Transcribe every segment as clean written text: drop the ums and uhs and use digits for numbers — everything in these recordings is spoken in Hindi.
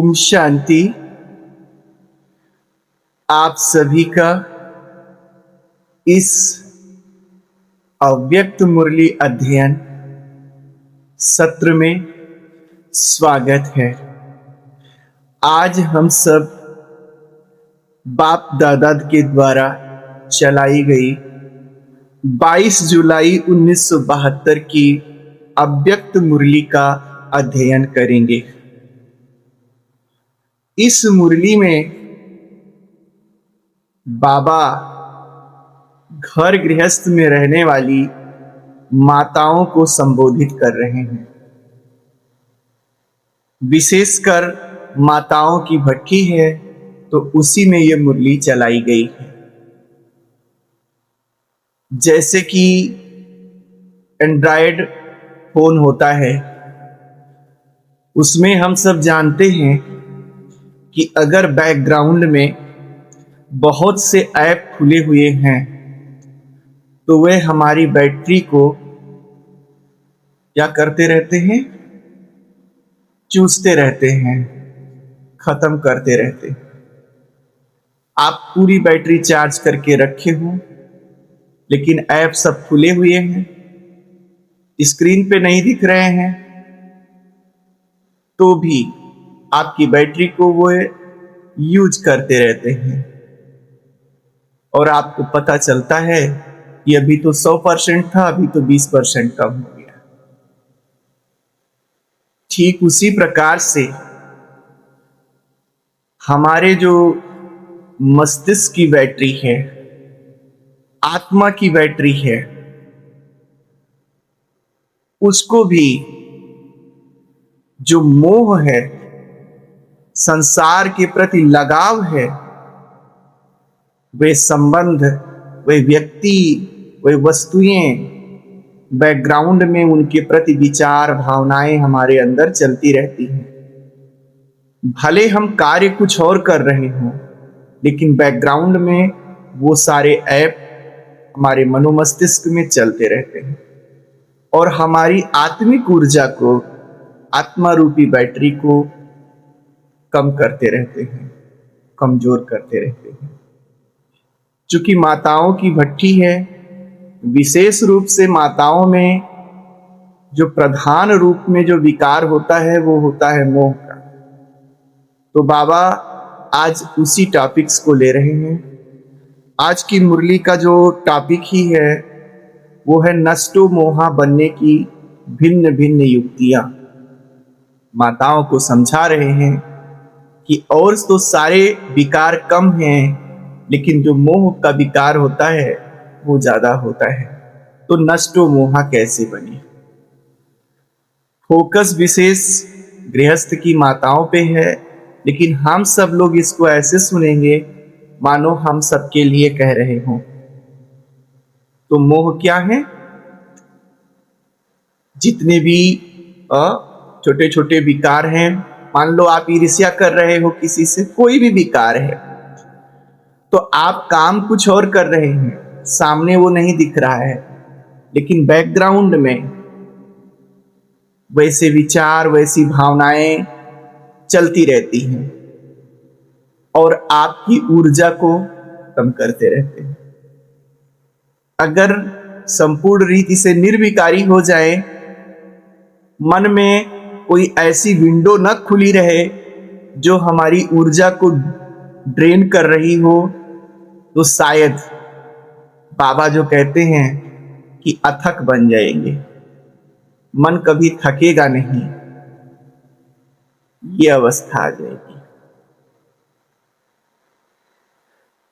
ओम शांति। आप सभी का इस अव्यक्त मुरली अध्ययन सत्र में स्वागत है। आज हम सब बाप दादा के द्वारा चलाई गई 22 जुलाई 1972 की अव्यक्त मुरली का अध्ययन करेंगे। इस मुरली में बाबा घर गृहस्थ में रहने वाली माताओं को संबोधित कर रहे हैं। विशेषकर माताओं की भट्टी है तो उसी में यह मुरली चलाई गई है। जैसे कि एंड्रॉयड फोन होता है, उसमें हम सब जानते हैं कि अगर बैकग्राउंड में बहुत से ऐप खुले हुए हैं तो वे हमारी बैटरी को क्या करते रहते हैं? चूसते रहते हैं, खत्म करते रहते हैं। आप पूरी बैटरी चार्ज करके रखे हो लेकिन ऐप सब खुले हुए हैं, स्क्रीन पे नहीं दिख रहे हैं, तो भी आपकी बैटरी को वो यूज करते रहते हैं और आपको पता चलता है कि अभी तो 100% था, अभी तो 20% कम हो गया। ठीक उसी प्रकार से हमारे जो मस्तिष्क की बैटरी है, आत्मा की बैटरी है, उसको भी जो मोह है, संसार के प्रति लगाव है, वे संबंध, वे व्यक्ति, वे वस्तुएं, बैकग्राउंड में उनके प्रति विचार भावनाएं हमारे अंदर चलती रहती हैं। भले हम कार्य कुछ और कर रहे हों लेकिन बैकग्राउंड में वो सारे ऐप हमारे मनोमस्तिष्क में चलते रहते हैं और हमारी आत्मिक ऊर्जा को, आत्मा रूपी बैटरी को कम करते रहते हैं, कमजोर करते रहते हैं। चूंकि माताओं की भट्टी है, विशेष रूप से माताओं में जो प्रधान रूप में जो विकार होता है वो होता है मोह का। तो बाबा आज उसी टॉपिक्स को ले रहे हैं। आज की मुरली का जो टॉपिक ही है वो है नष्टो मोहा बनने की भिन्न भिन्न युक्तियां। माताओं को समझा रहे हैं कि और तो सारे विकार कम हैं लेकिन जो मोह का विकार होता है वो ज्यादा होता है। तो नष्टो मोहा कैसे बने? फोकस विशेष गृहस्थ की माताओं पे है, लेकिन हम सब लोग इसको ऐसे सुनेंगे मानो हम सबके लिए कह रहे हों। तो मोह क्या है? जितने भी छोटे छोटे विकार हैं, मान लो आप ईर्ष्या कर रहे हो किसी से, कोई भी विकार है, तो आप काम कुछ और कर रहे हैं, सामने वो नहीं दिख रहा है लेकिन बैकग्राउंड में वैसे विचार, वैसी भावनाएं चलती रहती हैं और आपकी ऊर्जा को कम करते रहते हैं। अगर संपूर्ण रीति से निर्विकारी हो जाए, मन में कोई ऐसी विंडो न खुली रहे जो हमारी ऊर्जा को ड्रेन कर रही हो, तो शायद बाबा जो कहते हैं कि अथक बन जाएंगे, मन कभी थकेगा नहीं, ये अवस्था आ जाएगी।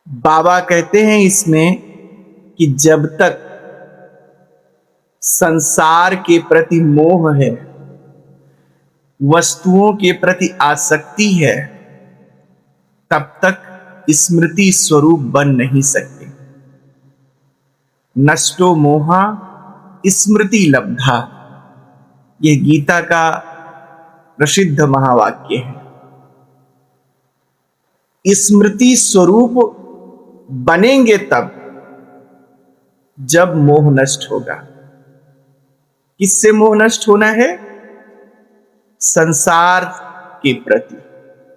बाबा कहते हैं इसमें कि जब तक संसार के प्रति मोह है, वस्तुओं के प्रति आसक्ति है, तब तक स्मृति स्वरूप बन नहीं सकते। नष्टो मोहा स्मृति लब्धा, यह गीता का प्रसिद्ध महावाक्य है। स्मृति स्वरूप बनेंगे तब जब मोह नष्ट होगा। किससे मोह नष्ट होना है? संसार के प्रति,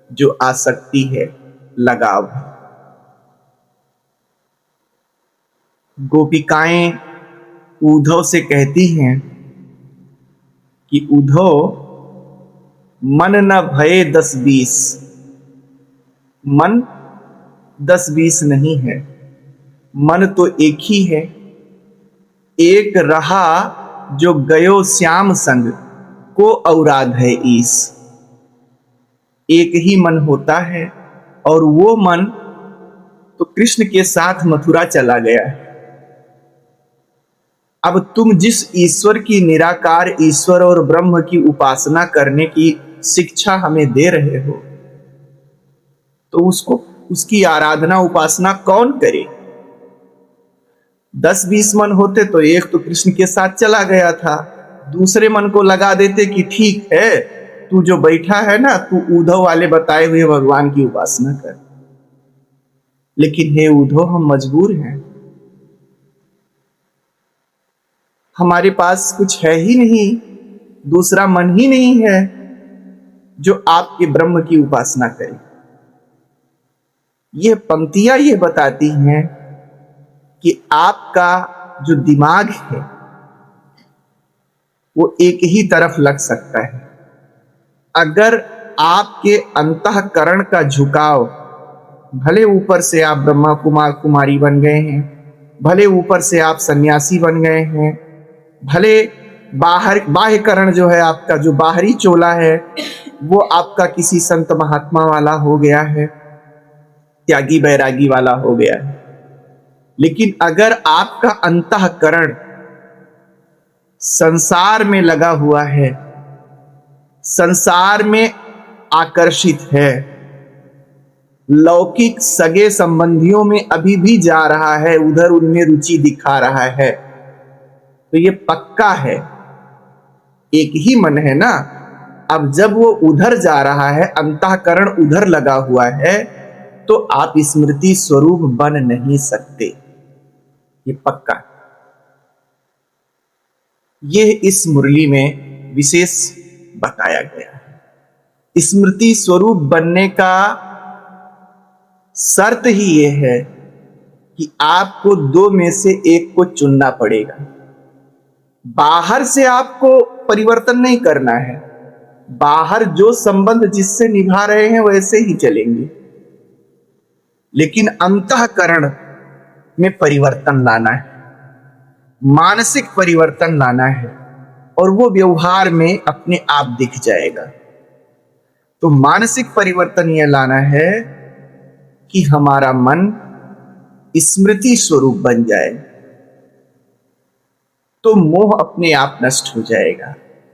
जो आसक्ति है, लगाव है। गोपिकाएं उद्धव से कहती हैं कि उद्धव, मन न भये 10-20। मन 10-20 नहीं है, मन तो एक ही है। एक रहा जो गयो श्याम संग, को औराध है ईस। एक ही मन होता है और वो मन तो कृष्ण के साथ मथुरा चला गया है। अब तुम जिस ईश्वर की, निराकार ईश्वर और ब्रह्म की उपासना करने की शिक्षा हमें दे रहे हो, तो उसकी आराधना उपासना कौन करे? 10-20 मन होते तो एक तो कृष्ण के साथ चला गया था, दूसरे मन को लगा देते कि ठीक है, तू जो बैठा है ना, तू उद्धव वाले बताए हुए भगवान की उपासना कर। लेकिन हे उद्धव, हम मजबूर हैं, हमारे पास कुछ है ही नहीं, दूसरा मन ही नहीं है जो आपके ब्रह्म की उपासना करे। यह पंक्तियां ये बताती हैं कि आपका जो दिमाग है वो एक ही तरफ लग सकता है। अगर आपके अंतःकरण का झुकाव, भले ऊपर से आप ब्रह्मा कुमार कुमारी बन गए हैं, भले ऊपर से आप सन्यासी बन गए हैं, भले बाह्यकरण जो है आपका, जो बाहरी चोला है वो आपका किसी संत महात्मा वाला हो गया है, त्यागी बैरागी वाला हो गया है, लेकिन अगर आपका अंतःकरण संसार में लगा हुआ है, संसार में आकर्षित है, लौकिक सगे संबंधियों में अभी भी जा रहा है, उधर उनमें रुचि दिखा रहा है, तो ये पक्का है, एक ही मन है ना। अब जब वो उधर जा रहा है, अंतःकरण उधर लगा हुआ है, तो आप स्मृति स्वरूप बन नहीं सकते, ये पक्का। ये इस मुरली में विशेष बताया गया है। स्मृति स्वरूप बनने का शर्त ही ये है कि आपको दो में से एक को चुनना पड़ेगा। बाहर से आपको परिवर्तन नहीं करना है, बाहर जो संबंध जिससे निभा रहे हैं वैसे ही चलेंगे, लेकिन अंतःकरण में परिवर्तन लाना है, मानसिक परिवर्तन लाना है, और वो व्यवहार में अपने आप दिख जाएगा। तो मानसिक परिवर्तन यह लाना है कि हमारा मन स्मृति स्वरूप बन जाए, तो मोह अपने आप नष्ट हो जाएगा,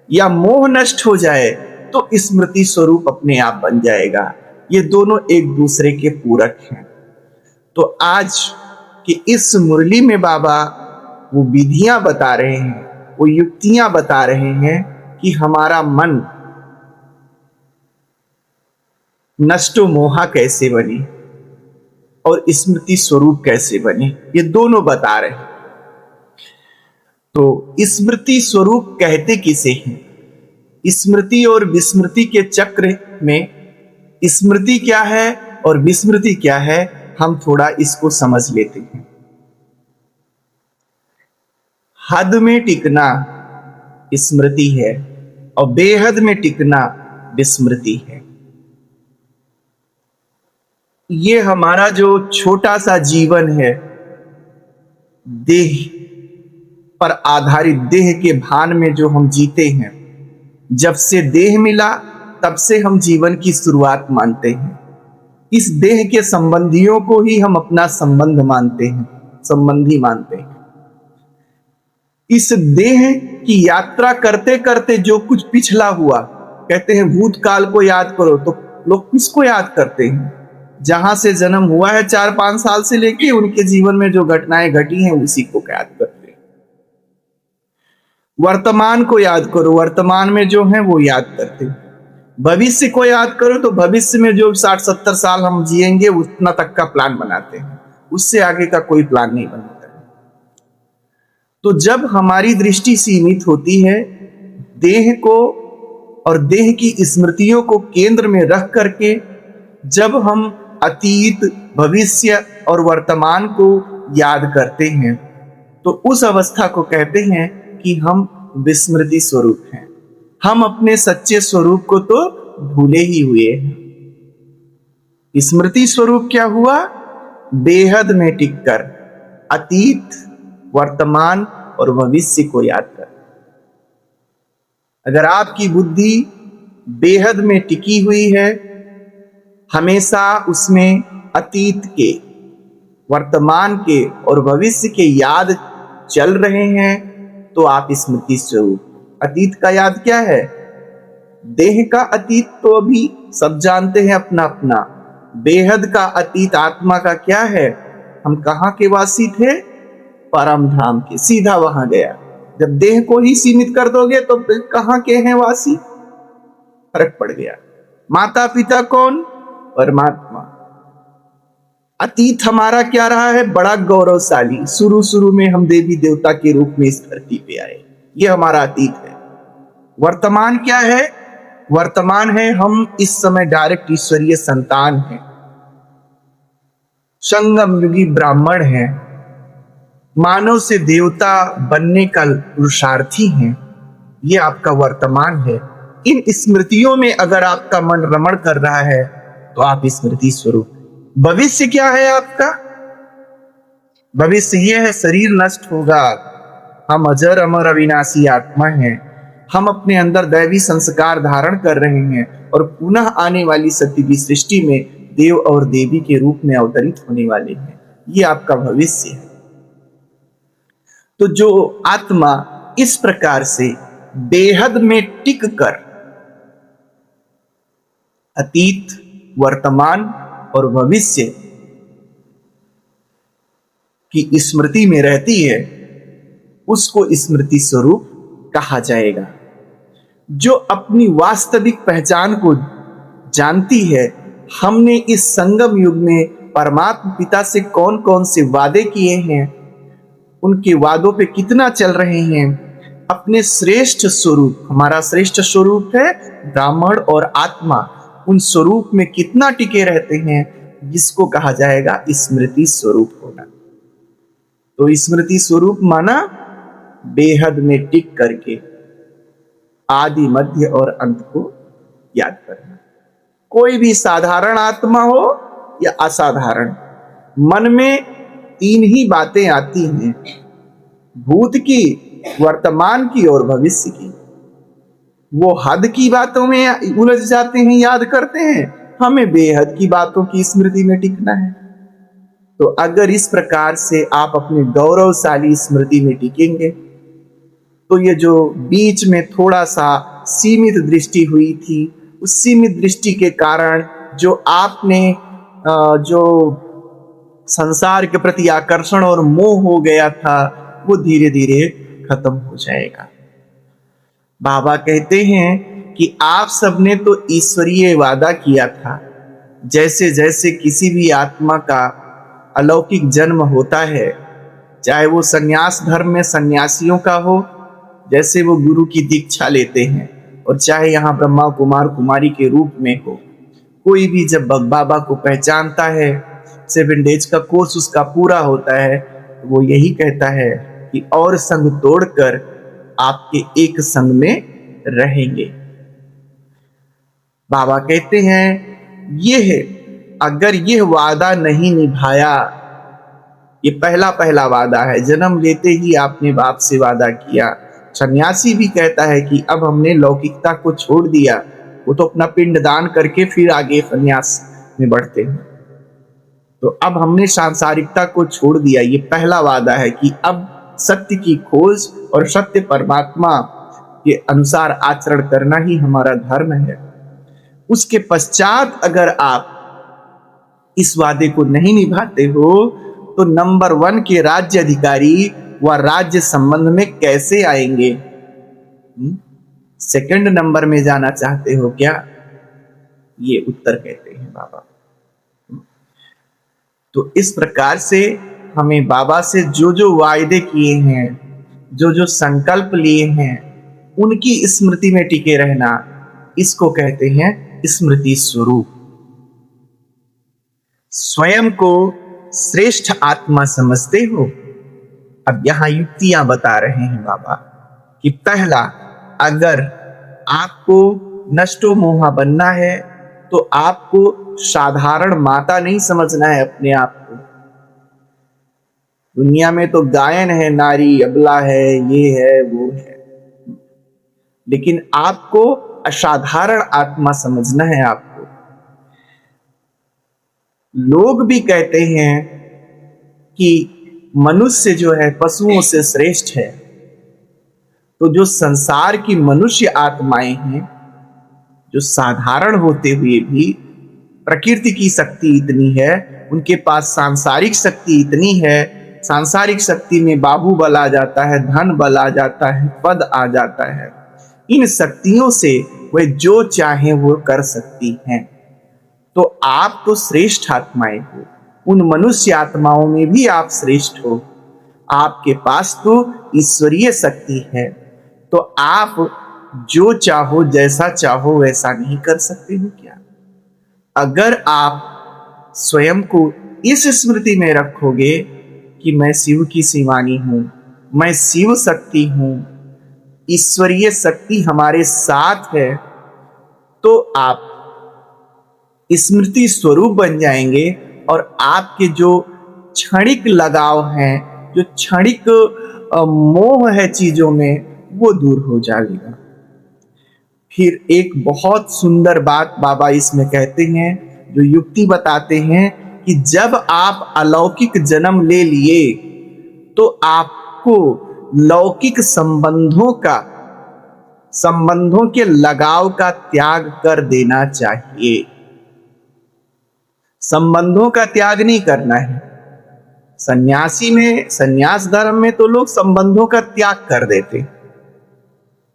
या मोह नष्ट हो जाए तो स्मृति स्वरूप अपने आप बन जाएगा। ये दोनों एक दूसरे के पूरक हैं। तो आज की इस मुरली में बाबा वो विधियां बता रहे हैं, वो युक्तियां बता रहे हैं कि हमारा मन नष्टो मोहा कैसे बने और स्मृति स्वरूप कैसे बने, ये दोनों बता रहे हैं। तो स्मृति स्वरूप कहते किसे हैं? स्मृति और विस्मृति के चक्र में स्मृति क्या है और विस्मृति क्या है, हम थोड़ा इसको समझ लेते हैं। हद में टिकना स्मृति है और बेहद में टिकना विस्मृति है। ये हमारा जो छोटा सा जीवन है, देह पर आधारित, देह के भान में जो हम जीते हैं, जब से देह मिला तब से हम जीवन की शुरुआत मानते हैं। इस देह के संबंधियों को ही हम अपना संबंध मानते हैं, संबंधी मानते हैं। इस देह की यात्रा करते करते जो कुछ पिछला हुआ, कहते हैं भूतकाल को याद करो, तो लोग किसको याद करते हैं? जहां से जन्म हुआ है 4-5 साल से लेके उनके जीवन में जो घटनाएं घटी हैं उसी को याद करते हैं। वर्तमान को याद करो, वर्तमान में जो है वो याद करते हैं। भविष्य को याद करो तो भविष्य में जो 60-70 साल हम जिएंगे उतना तक का प्लान बनाते हैं, उससे आगे का कोई प्लान नहीं बनता है। तो जब हमारी दृष्टि सीमित होती है, देह को और देह की स्मृतियों को केंद्र में रख करके जब हम अतीत, भविष्य और वर्तमान को याद करते हैं तो उस अवस्था को कहते हैं कि हम विस्मृति स्वरूप हैं। हम अपने सच्चे स्वरूप को तो भूले ही हुए हैं। स्मृति स्वरूप क्या हुआ? बेहद में टिककर अतीत, वर्तमान और भविष्य को याद कर। अगर आपकी बुद्धि बेहद में टिकी हुई है, हमेशा उसमें अतीत के, वर्तमान के और भविष्य के याद चल रहे हैं, तो आप स्मृति स्वरूप। अतीत का याद क्या है? देह का अतीत तो अभी सब जानते हैं अपना अपना। बेहद का अतीत आत्मा का क्या है? हम कहाँ के वासी थे? परम धाम के। सीधा वहां गया। जब देह को ही सीमित कर दोगे तो कहाँ के हैं वासी? फर्क पड़ गया। माता पिता कौन? परमात्मा। अतीत हमारा क्या रहा है? बड़ा गौरवशाली। शुरू में हम देवी देवता के रूप में इस धरती पे आए, ये हमारा अतीत है। वर्तमान क्या है? वर्तमान है हम इस समय डायरेक्ट ईश्वरीय संतान हैं, संगम युगी ब्राह्मण हैं, मानव से देवता बनने का पुरुषार्थी हैं। ये आपका वर्तमान है। इन स्मृतियों में अगर आपका मन रमण कर रहा है तो आप स्मृति स्वरूप। भविष्य क्या है आपका? भविष्य ये है शरीर नष्ट होगा, हम अजर अमर अविनाशी आत्मा हैं। हम अपने अंदर दैवी संस्कार धारण कर रहे हैं और पुनः आने वाली सत्य की सृष्टि में देव और देवी के रूप में अवतरित होने वाले हैं। ये आपका भविष्य है। तो जो आत्मा इस प्रकार से बेहद में टिक कर अतीत, वर्तमान और भविष्य की स्मृति में रहती है, उसको स्मृति स्वरूप कहा जाएगा। जो अपनी वास्तविक पहचान को जानती है, हमने इस संगम युग में परमात्मा पिता से कौन कौन से वादे किए हैं, उनके वादों पे कितना चल रहे हैं, अपने श्रेष्ठ स्वरूप, हमारा श्रेष्ठ स्वरूप है ब्राह्मण और आत्मा, उन स्वरूप में कितना टिके रहते हैं, जिसको कहा जाएगा स्मृति स्वरूप होना। तो स्मृति स्वरूप माना बेहद में टिक करके आदि, मध्य और अंत को याद करना। कोई भी साधारण आत्मा हो या असाधारण, मन में तीन ही बातें आती हैं, भूत की, वर्तमान की और भविष्य की। वो हद की बातों में उलझ जाते हैं, याद करते हैं। हमें बेहद की बातों की स्मृति में टिकना है। तो अगर इस प्रकार से आप अपने गौरवशाली स्मृति में टिकेंगे तो ये जो बीच में थोड़ा सा सीमित दृष्टि हुई थी, उस सीमित दृष्टि के कारण जो आपने जो संसार के प्रति आकर्षण और मोह हो गया था, वो धीरे धीरे खत्म हो जाएगा। बाबा कहते हैं कि आप सबने तो ईश्वरीय वादा किया था। जैसे जैसे किसी भी आत्मा का अलौकिक जन्म होता है, चाहे वो संन्यास धर्म में सन्यासियों का हो, जैसे वो गुरु की दीक्षा लेते हैं, और चाहे यहाँ ब्रह्मा कुमार कुमारी के रूप में हो, कोई भी जब बाबा को पहचानता है, 7 डेज का कोर्स उसका पूरा होता है, वो यही कहता है कि और संग तोड़कर आपके एक संग में रहेंगे। बाबा कहते हैं ये है, अगर यह वादा नहीं निभाया, ये पहला वादा है, जन्म लेते ही आपने बाप से वादा किया। सन्यासी भी कहता है कि अब हमने लौकिकता को छोड़ दिया, वो तो अपना पिंड दान करके फिर आगे सन्यास में बढ़ते हैं। तो अब हमने सांसारिकता को छोड़ दिया, ये पहला वादा है कि अब सत्य की खोज और सत्य परमात्मा के अनुसार आचरण करना ही हमारा धर्म है। उसके पश्चात अगर आप इस वादे को नहीं निभाते हो तो नंबर 1 के राज्य अधिकारी व राज्य संबंध में कैसे आएंगे? सेकंड नंबर में जाना चाहते हो क्या? ये उत्तर कहते हैं बाबा। तो इस प्रकार से हमें बाबा से जो जो वायदे किए हैं, जो जो संकल्प लिए हैं, उनकी स्मृति में टिके रहना, इसको कहते हैं स्मृति स्वरूप। स्वयं को श्रेष्ठ आत्मा समझते हो? अब यहां युक्तियां बता रहे हैं बाबा कि पहला, अगर आपको नष्टो मोहा बनना है तो आपको साधारण माता नहीं समझना है अपने आप को। दुनिया में तो गायन है, नारी, अबला है, ये है, वो है, लेकिन आपको असाधारण आत्मा समझना है। आपको लोग भी कहते हैं कि मनुष्य जो है पशुओं से श्रेष्ठ है, तो जो संसार की मनुष्य आत्माएं हैं, जो साधारण होते हुए भी प्रकृति की शक्ति इतनी है, उनके पास सांसारिक शक्ति इतनी है, सांसारिक शक्ति में बाहु बल आ जाता है, धन बल आ जाता है, पद आ जाता है, इन शक्तियों से वे जो चाहे वो कर सकती हैं। तो आप तो श्रेष्ठ आत्माएं हो, उन मनुष्य आत्माओं में भी आप श्रेष्ठ हो। आपके पास तो ईश्वरीय शक्ति है, तो आप जो चाहो, जैसा चाहो वैसा नहीं कर सकते हो क्या? अगर आप स्वयं को इस स्मृति में रखोगे कि मैं शिव की शिवानी हूं, मैं शिव शक्ति हूं, ईश्वरीय शक्ति हमारे साथ है, तो आप स्मृति स्वरूप बन जाएंगे और आपके जो क्षणिक लगाव हैं, जो क्षणिक मोह है चीजों में, वो दूर हो जाएगा। फिर एक बहुत सुंदर बात बाबा इसमें कहते हैं, जो युक्ति बताते हैं कि जब आप अलौकिक जन्म ले लिए तो आपको लौकिक संबंधों के लगाव का त्याग कर देना चाहिए। संबंधों का त्याग नहीं करना है। संन्यास धर्म में तो लोग संबंधों का त्याग कर देते,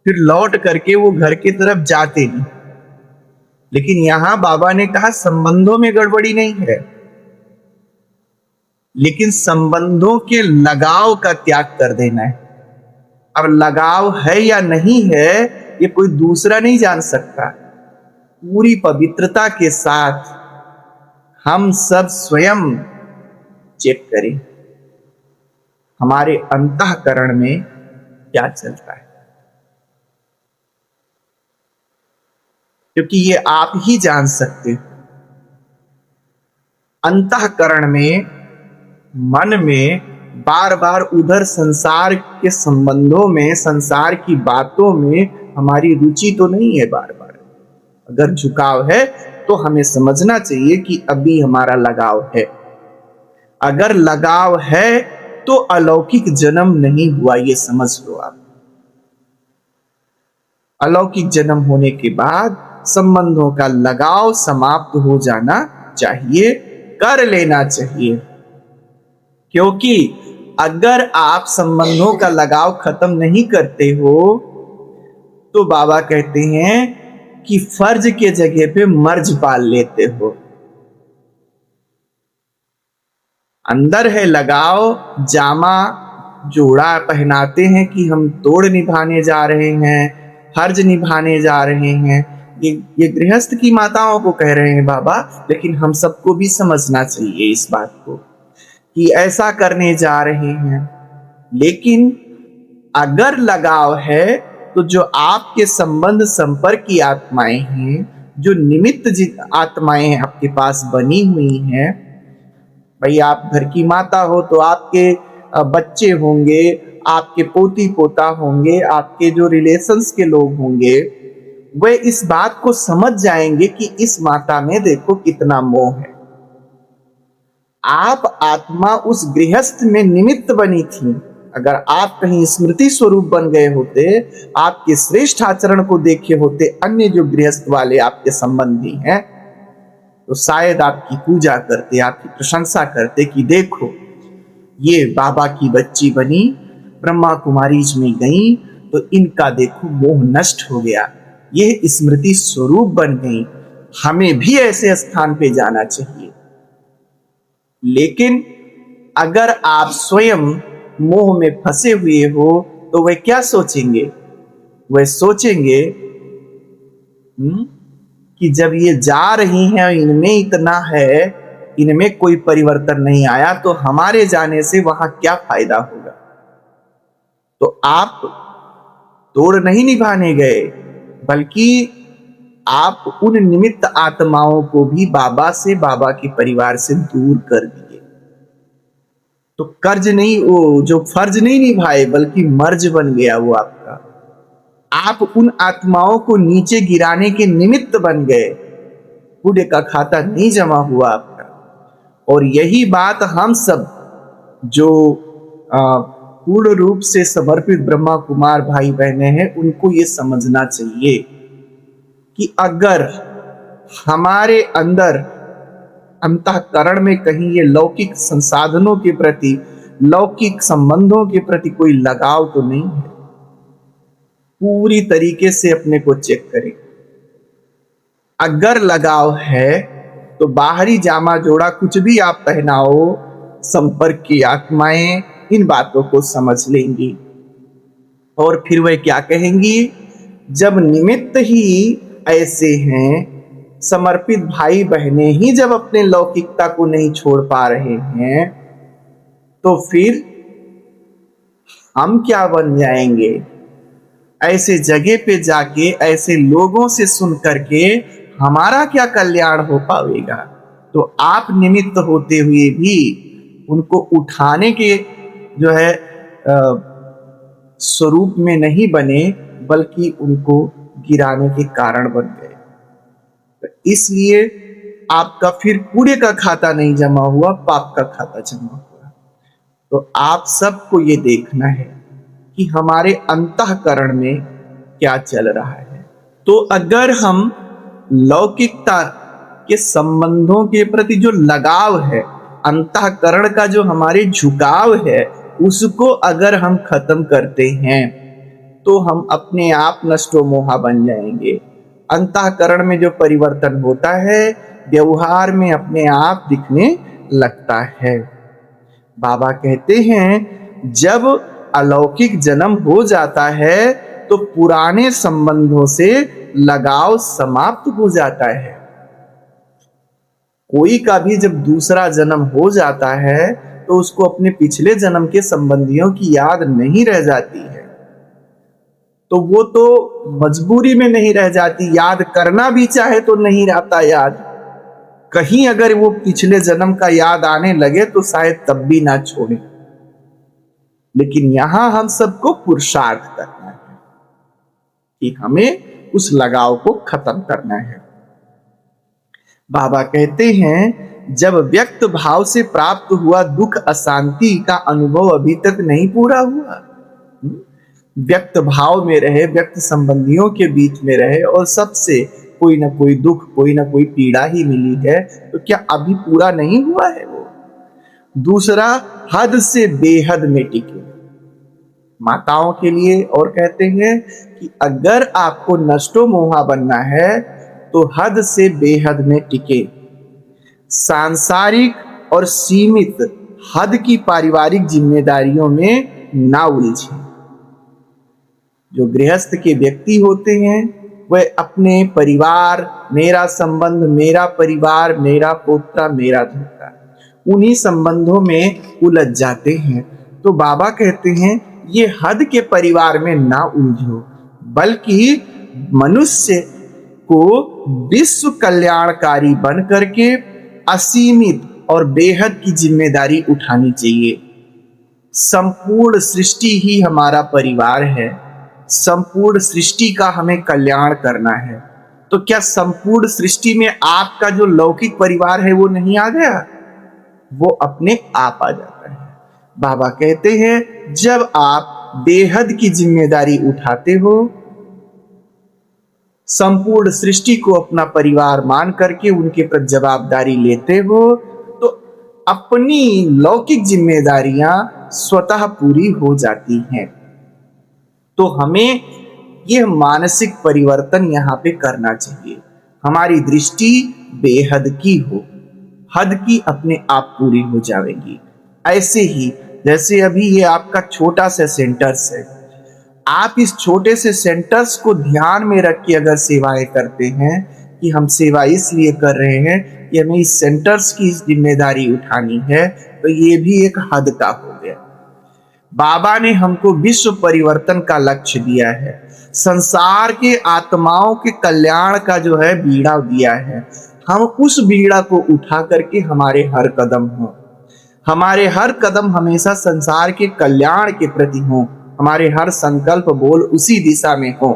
फिर लौट करके वो घर की तरफ जाते नहीं। लेकिन यहां बाबा ने कहा संबंधों में गड़बड़ी नहीं है, लेकिन संबंधों के लगाव का त्याग कर देना है। अब लगाव है या नहीं है ये कोई दूसरा नहीं जान सकता। पूरी पवित्रता के साथ हम सब स्वयं चेक करें हमारे अंतःकरण में क्या चलता है, क्योंकि ये आप ही जान सकते हो। अंतःकरण में, मन में बार बार उधर संसार के संबंधों में, संसार की बातों में हमारी रुचि तो नहीं है। बार बार अगर झुकाव है तो हमें समझना चाहिए कि अभी हमारा लगाव है। अगर लगाव है तो अलौकिक जन्म नहीं हुआ, ये समझ लो आप। अलौकिक जन्म होने के बाद संबंधों का लगाव समाप्त हो जाना चाहिए, कर लेना चाहिए। क्योंकि अगर आप संबंधों का लगाव खत्म नहीं करते हो तो बाबा कहते हैं कि फर्ज के जगह पे मर्ज पाल लेते हो। अंदर है लगाव, जामा जोड़ा पहनाते हैं कि हम तोड़ निभाने जा रहे हैं, फर्ज निभाने जा रहे हैं। ये गृहस्थ की माताओं को कह रहे हैं बाबा, लेकिन हम सबको भी समझना चाहिए इस बात को कि ऐसा करने जा रहे हैं। लेकिन अगर लगाव है तो जो आपके संबंध संपर्क की आत्माएं हैं, जो निमित्त आत्माएं आपके पास बनी हुई हैं, भाई आप घर की माता हो तो आपके बच्चे होंगे, आपके पोती पोता होंगे, आपके जो रिलेशंस के लोग होंगे, वे इस बात को समझ जाएंगे कि इस माता में देखो कितना मोह है। आप आत्मा उस गृहस्थ में निमित्त बनी थी। अगर आप कहीं स्मृति स्वरूप बन गए होते, आपके श्रेष्ठ आचरण को देखे होते अन्य जो गृहस्थ वाले आपके संबंधी हैं, तो शायद आपकी पूजा करते, आपकी प्रशंसा करते कि देखो ये बाबा की बच्ची बनी, ब्रह्मा कुमारी में गई तो इनका देखो मोह नष्ट हो गया, ये स्मृति स्वरूप बन गई, हमें भी ऐसे स्थान पे जाना चाहिए। लेकिन अगर आप स्वयं मोह में फंसे हुए हो तो वे क्या सोचेंगे? वे सोचेंगे कि जब ये जा रही हैं, इनमें इतना है, इनमें कोई परिवर्तन नहीं आया तो हमारे जाने से वहां क्या फायदा होगा। तो आप तोड़ नहीं निभाने गए, बल्कि आप उन निमित्त आत्माओं को भी बाबा से, बाबा के परिवार से दूर कर दिए। तो कर्ज नहीं, वो जो फर्ज नहीं निभाए, बल्कि मर्ज बन गया वो आपका। आप उन आत्माओं को नीचे गिराने के निमित्त बन गए, पुण्य का खाता नहीं जमा हुआ आपका। और यही बात हम सब जो पूर्ण रूप से समर्पित ब्रह्मा कुमार भाई बहने हैं, उनको ये समझना चाहिए कि अगर हमारे अंदर अंतःकरण में कहीं ये लौकिक संसाधनों के प्रति, लौकिक संबंधों के प्रति कोई लगाव तो नहीं है, पूरी तरीके से अपने को चेक करें। अगर लगाव है तो बाहरी जामा जोड़ा कुछ भी आप पहनाओ, संपर्क की आत्माएं इन बातों को समझ लेंगी और फिर वह क्या कहेंगी, जब निमित्त ही ऐसे हैं, समर्पित भाई बहने ही जब अपने लौकिकता को नहीं छोड़ पा रहे हैं, तो फिर हम क्या बन जाएंगे। ऐसे जगह पे जाके ऐसे लोगों से सुन करके हमारा क्या कल्याण हो पाएगा। तो आप निमित्त होते हुए भी उनको उठाने के जो है स्वरूप में नहीं बने, बल्कि उनको गिराने के कारण बन गए। तो इसलिए आपका फिर पुण्य का खाता नहीं जमा हुआ, पाप का खाता जमा हुआ। तो आप सबको ये देखना है कि हमारे अंतःकरण में क्या चल रहा है। तो अगर हम लौकिकता के संबंधों के प्रति जो लगाव है, अंतःकरण का जो हमारे झुकाव है, उसको अगर हम खत्म करते हैं तो हम अपने आप नष्टो मोहा बन जाएंगे। अंतःकरण में जो परिवर्तन होता है, व्यवहार में अपने आप दिखने लगता है। बाबा कहते हैं जब अलौकिक जन्म हो जाता है तो पुराने संबंधों से लगाव समाप्त हो जाता है। कोई का भी जब दूसरा जन्म हो जाता है तो उसको अपने पिछले जन्म के संबंधियों की याद नहीं रह जाती है। तो वो तो मजबूरी में नहीं रह जाती, याद करना भी चाहे तो नहीं रहता याद। कहीं अगर वो पिछले जन्म का याद आने लगे तो शायद तब भी ना छोड़े। लेकिन यहां हम सबको पुरुषार्थ करना है कि हमें उस लगाव को खत्म करना है। बाबा कहते हैं जब व्यक्त भाव से प्राप्त हुआ दुख अशांति का अनुभव अभी तक नहीं पूरा हुआ, व्यक्त भाव में रहे, व्यक्त संबंधियों के बीच में रहे और सबसे कोई ना कोई दुख, कोई ना कोई पीड़ा ही मिली है, तो क्या अभी पूरा नहीं हुआ है वो। दूसरा, हद से बेहद में टिके माताओं के लिए, और कहते हैं कि अगर आपको नष्टो मोहा बनना है तो हद से बेहद में टिके। सांसारिक और सीमित हद की पारिवारिक जिम्मेदारियों में ना उलझे। जो गृहस्थ के व्यक्ति होते हैं वह अपने परिवार, मेरा संबंध, मेरा परिवार, मेरा पोता, मेरा धोता, उन्हीं संबंधों में उलझ जाते हैं। तो बाबा कहते हैं ये हद के परिवार में ना उलझो, बल्कि मनुष्य को विश्व कल्याणकारी बन करके असीमित और बेहद की जिम्मेदारी उठानी चाहिए। संपूर्ण सृष्टि ही हमारा परिवार है, संपूर्ण सृष्टि का हमें कल्याण करना है। तो क्या संपूर्ण सृष्टि में आपका जो लौकिक परिवार है वो नहीं आ गया? वो अपने आप आ जाता है। बाबा कहते हैं जब आप बेहद की जिम्मेदारी उठाते हो, संपूर्ण सृष्टि को अपना परिवार मान करके उनके प्रति जवाबदारी लेते हो, तो अपनी लौकिक जिम्मेदारियां स्वतः पूरी हो जाती हैं। तो हमें यह मानसिक परिवर्तन यहाँ पे करना चाहिए। हमारी दृष्टि बेहद की हो, हद की अपने आप पूरी हो जाएगी। ऐसे ही जैसे अभी ये आपका छोटा सा सेंटर्स है, आप इस छोटे से सेंटर्स को ध्यान में रख के अगर सेवाएं करते हैं कि हम सेवा इसलिए कर रहे हैं कि हमें इस सेंटर्स की जिम्मेदारी उठानी है, तो ये भी एक हद का हो गया। बाबा ने हमको विश्व परिवर्तन का लक्ष्य दिया है, संसार के आत्माओं के कल्याण का जो है बीड़ा दिया है। हम उस बीड़ा को उठा करके हमारे हर कदम हो, हमारे हर कदम हमेशा संसार के कल्याण के प्रति हो, हमारे हर संकल्प बोल उसी दिशा में हो।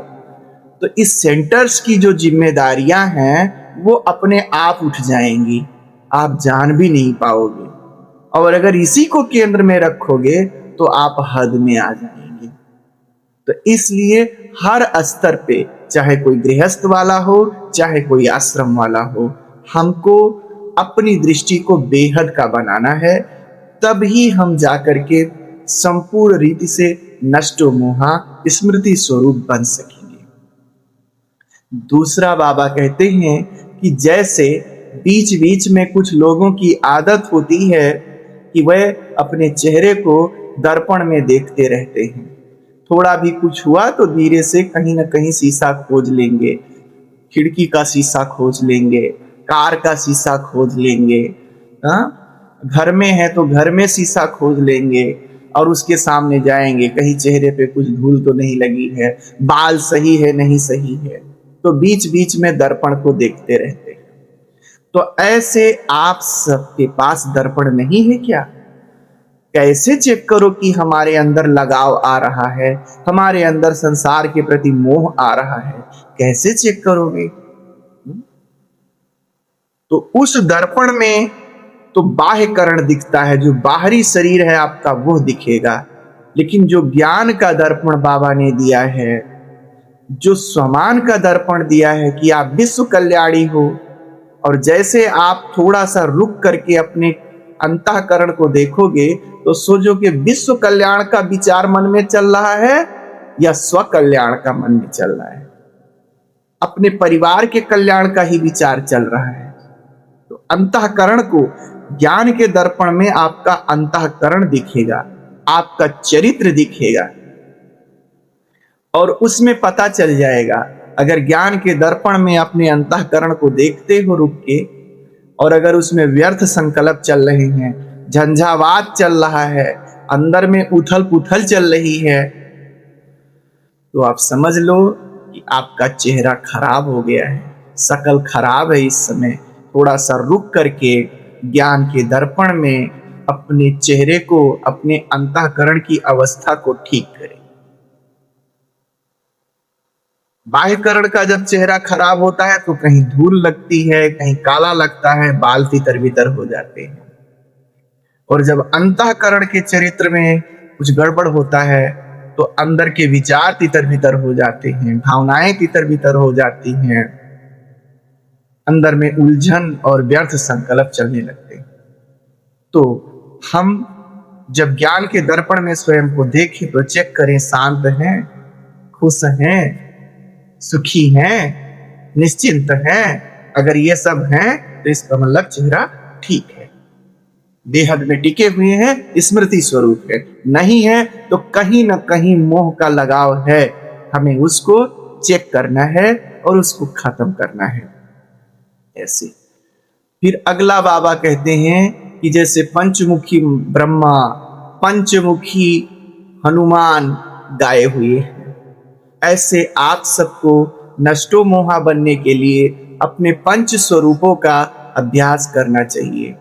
तो इस सेंटर्स की जो जिम्मेदारियां हैं वो अपने आप उठ जाएंगी, आप जान भी नहीं पाओगे। और अगर इसी को केंद्र में रखोगे तो आप हद में आ जाएंगे। तो इसलिए हर स्तर पे, चाहे कोई गृहस्थ वाला हो चाहे कोई आश्रम वाला हो, हमको अपनी दृष्टि को बेहद का बनाना है, तभी हम जाकर के संपूर्ण रीति से नष्टो मोहा स्मृति स्वरूप बन सकेंगे। दूसरा बाबा कहते हैं कि जैसे बीच बीच में कुछ लोगों की आदत होती है कि वह अपने चेहरे को दर्पण में देखते रहते हैं, थोड़ा भी कुछ हुआ तो धीरे से कहीं ना कहीं शीशा खोज लेंगे, खिड़की का शीशा खोज लेंगे, कार का शीशा खोज लेंगे, घर में है तो घर में शीशा खोज लेंगे और उसके सामने जाएंगे, कहीं चेहरे पे कुछ धूल तो नहीं लगी है, बाल सही है नहीं सही है, तो बीच बीच में दर्पण को देखते रहते हैं। तो ऐसे आप सबके पास दर्पण नहीं है क्या? कैसे चेक करो कि हमारे अंदर लगाव आ रहा है, हमारे अंदर संसार के प्रति मोह आ रहा है? कैसे चेक करोगे? तो उस दर्पण में तो बाह्य करण दिखता है, जो बाहरी शरीर है आपका वो दिखेगा, लेकिन जो ज्ञान का दर्पण बाबा ने दिया है, जो स्वमान का दर्पण दिया है कि आप विश्व कल्याणी हो, और जैसे आप थोड़ा सा रुक करके अपने अंतःकरण को देखोगे तो सोचो कि विश्व कल्याण का विचार मन में चल रहा है या स्व कल्याण का मन में चल रहा है, अपने परिवार के कल्याण का ही विचार चल रहा है। तो अंतःकरण को ज्ञान के दर्पण में आपका अंतःकरण दिखेगा, आपका चरित्र दिखेगा, और उसमें पता चल जाएगा। अगर ज्ञान के दर्पण में अपने अंतःकरण को देखते हो रुक के, और अगर उसमें व्यर्थ संकल्प चल रहे हैं, झंझावात चल रहा है, अंदर में उथल पुथल चल रही है, तो आप समझ लो कि आपका चेहरा खराब हो गया है, शकल खराब है। इस समय थोड़ा सा रुक करके ज्ञान के दर्पण में अपने चेहरे को, अपने अंतःकरण की अवस्था को ठीक करें। बाह्यकरण का जब चेहरा खराब होता है तो कहीं धूल लगती है, कहीं काला लगता है, बाल तितर बितर हो जाते हैं। और जब अंतःकरण के चरित्र में कुछ गड़बड़ होता है तो अंदर के विचार तितर बितर हो जाते हैं, भावनाएं तितर बितर हो जाती हैं, अंदर में उलझन और व्यर्थ संकल्प चलने लगते हैं। तो हम जब ज्ञान के दर्पण में स्वयं को देखें तो चेक करें, शांत हैं, खुश हैं, सुखी हैं, निश्चिंत हैं। अगर ये सब हैं तो इसका मतलब चेहरा ठीक है, बेहद में टिके हुए हैं, स्मृति स्वरूप है। नहीं है तो कहीं ना कहीं मोह का लगाव है, हमें उसको चेक करना है और उसको खत्म करना है। ऐसे फिर अगला बाबा कहते हैं कि जैसे पंचमुखी ब्रह्मा, पंचमुखी हनुमान गाए हुए हैं, ऐसे आप सबको नष्टो मोहा बनने के लिए अपने पंच स्वरूपों का अभ्यास करना चाहिए।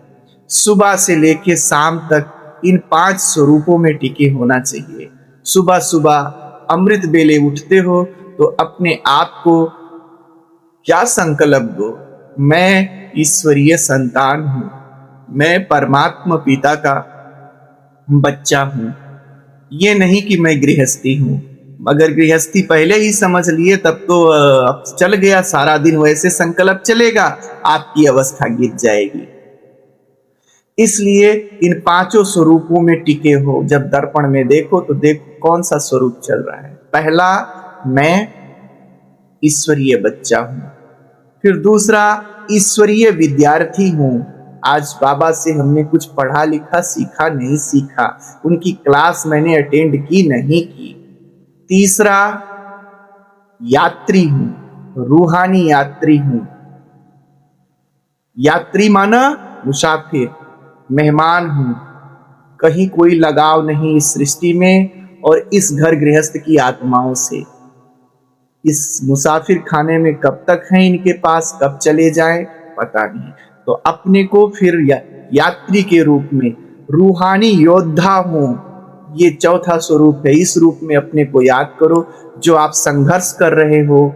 सुबह से लेके शाम तक इन 5 स्वरूपों में टिके होना चाहिए। सुबह सुबह अमृत बेले उठते हो तो अपने आप को क्या संकल्प दो, मैं ईश्वरीय संतान हूं, मैं परमात्मा पिता का बच्चा हूं। ये नहीं कि मैं गृहस्थी हूं। अगर गृहस्थी पहले ही समझ लिए तब तो अब चल गया, सारा दिन वैसे संकल्प चलेगा, आपकी अवस्था गिर जाएगी। इसलिए इन 5 स्वरूपों में टिके हो। जब दर्पण में देखो तो देखो कौन सा स्वरूप चल रहा है। पहला, मैं ईश्वरीय बच्चा हूं। फिर दूसरा, ईश्वरीय विद्यार्थी हूं। आज बाबा से हमने कुछ पढ़ा लिखा सीखा नहीं सीखा, उनकी क्लास मैंने अटेंड की नहीं की। तीसरा, यात्री हूं, रूहानी यात्री हूं। यात्री माना मुसाफिर, मेहमान हूं, कहीं कोई लगाव नहीं इस सृष्टि में और इस घर गृहस्थ की आत्माओं से। इस मुसाफिर खाने में कब तक हैं इनके पास, कब चले जाएं पता नहीं। तो अपने को फिर यात्री के रूप में, रूहानी योद्धा हूं, ये चौथा स्वरूप है। इस रूप में अपने को याद करो। जो आप संघर्ष कर रहे हो,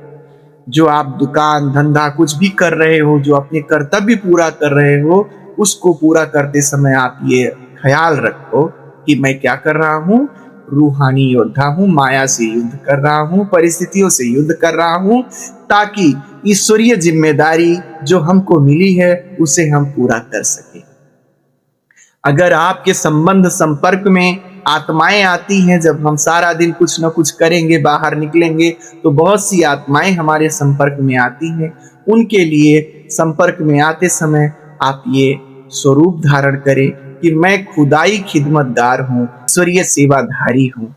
जो आप दुकान धंधा कुछ भी कर रहे हो, जो अपने कर्तव्य पूरा कर रहे हो, उसको पूरा करते समय आप ये ख्याल रखो कि मैं क्या कर रहा हूं, रूहानी योद्धा हूं, माया से युद्ध कर रहा हूं, परिस्थितियों से युद्ध कर रहा हूं, ताकि ईश्वरीय जिम्मेदारी जो हमको मिली है उसे हम पूरा कर सके। अगर आपके संबंध संपर्क में आत्माएं आती हैं, जब हम सारा दिन कुछ न कुछ करेंगे, बाहर निकलेंगे, तो बहुत सी आत्माएं हमारे संपर्क में आती हैं। उनके लिए संपर्क में आते समय आप ये स्वरूप धारण करें कि मैं खुदाई खिदमतगार हूं, ईश्वरीय सेवाधारी हूं।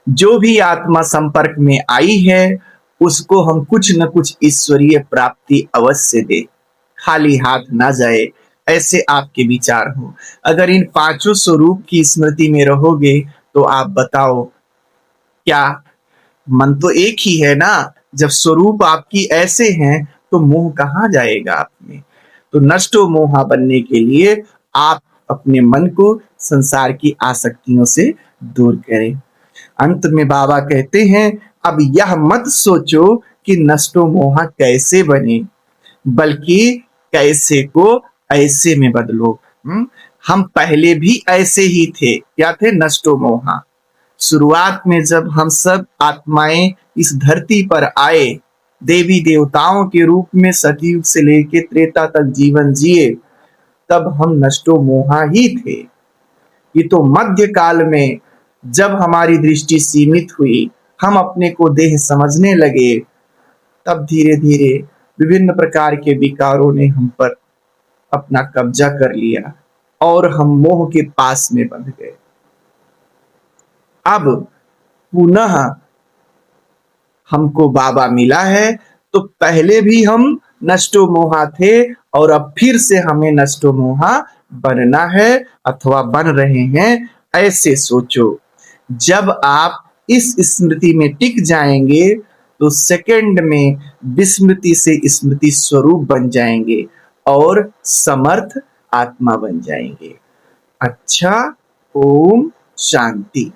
जो भी आत्मा संपर्क में आई है उसको हम कुछ न कुछ ईश्वरीय प्राप्ति अवश्य दे, खाली हाथ ना जाए, ऐसे आपके विचार हो। अगर इन पांचों स्वरूप की स्मृति में रहोगे तो आप बताओ, क्या मन तो एक ही है ना? जब स्वरूप आपकी ऐसे हैं तो मोह कहां जाएगा आप में? तो नष्टो मोहा बनने के लिए आप अपने मन को संसार की आसक्तियों से दूर करें। अंत में बाबा कहते हैं, अब यह मत सोचो कि नष्टो मोहा कैसे बने, बल्कि कैसे को ऐसे में बदलो। हम पहले भी ऐसे ही थे। क्या थे? नष्टो मोहा। शुरुआत में जब हम सब आत्माएं इस धरती पर आए, देवी देवताओं के रूप में सतयुग से लेकर त्रेता तक जीवन जिए, तब हम नष्टो मोहा ही थे। ये तो मध्य काल में जब हमारी दृष्टि सीमित हुई, हम अपने को देह समझने लगे, तब धीरे धीरे विभिन्न प्रकार के विकारों ने हम पर अपना कब्जा कर लिया और हम मोह के पास में बंध गए। अब पुनः हमको बाबा मिला है, तो पहले भी हम नष्टो मोहा थे और अब फिर से हमें नष्टो मोहा बनना है अथवा बन रहे हैं, ऐसे सोचो। जब आप इस स्मृति में टिक जाएंगे तो सेकंड में विस्मृति से स्मृति स्वरूप बन जाएंगे और समर्थ आत्मा बन जाएंगे। अच्छा, ओम शांति।